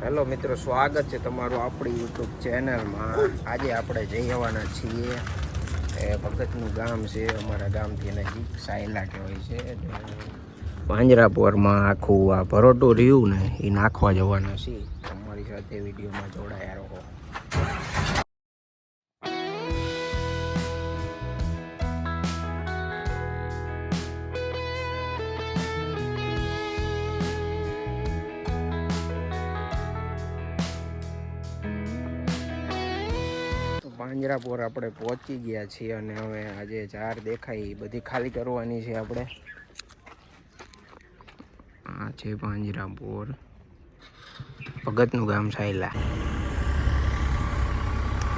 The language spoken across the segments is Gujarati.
હેલો મિત્રો, સ્વાગત છે તમારું આપણી યુટ્યુબ ચેનલમાં। આજે આપણે જઈ આવવાના છીએ ભગતનું ગામ છે, અમારા ગામથી નજીક સાયલા કહેવાય છે। પાંજરાપોરમાં આખું આ ભરોટું રહ્યું ને એ નાખવા જવાના છીએ। અમારી સાથે વિડીયોમાં જોડાયા રહો। પાંજરાપોર આપણે પહોંચી ગયા છીએ અને હવે આજે ઝાર દેખાય એ બધી ખાલી કરવાની છે આપણે। આ છે પાંજરાપોર, ભગતનું ગામ સાયલા।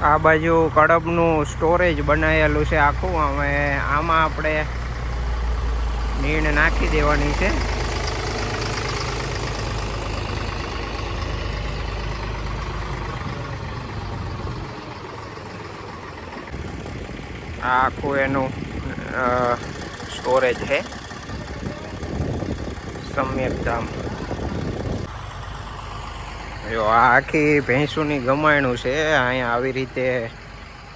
આ બાજુ કડબનું સ્ટોરેજ બનાવેલું છે આખું। હવે આમાં આપણે નીણ નાખી દેવાની છે। આ આખું એનું સ્ટોરેજ છે, સમ્યક ધામ। જો આ આખી ભેંસોની ગમાયણું છે। અહીંયા આવી રીતે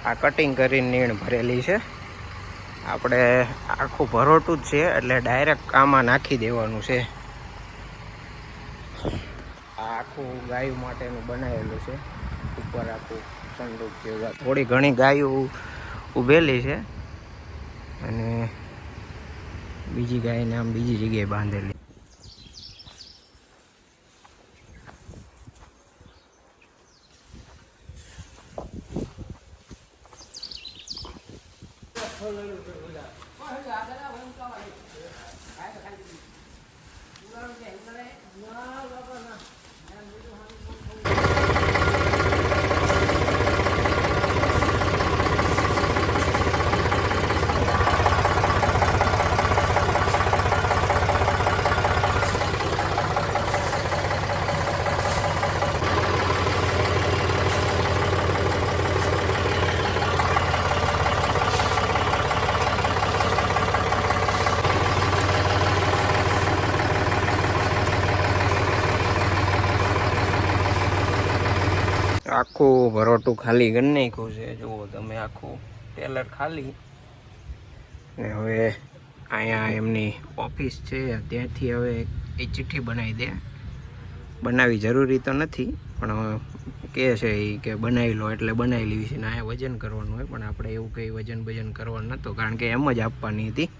આ કટિંગ કરીને નીણ ભરેલી છે। આપણે આખું ભરોટું જ છે એટલે ડાયરેક્ટ આમાં નાખી દેવાનું છે। આ આખું ગાયો માટેનું બનાવેલું છે, ઉપર આખું સંદૂક જેવું। થોડી ઘણી ગાયો ઉભેલી છે અને બીજી ગાયને આમ બીજી જગ્યાએ બાંધેલી। આખું ભરોટું ખાલી કરી નાખ્યું છે, જુઓ તમે, આખું ટેલર ખાલી। ને હવે અહીંયા એમની ઓફિસ છે, ત્યાંથી હવે એ ચિઠ્ઠી બનાવી દે। બનાવવી જરૂરી તો નથી પણ કહે છે એ કે બનાવી લો એટલે બનાવી લેવી છે। ને અહીંયા વજન કરવાનું હોય, પણ આપણે એવું કંઈ વજન કરવાનું નહોતું, કારણ કે એમ જ આપવાની હતી।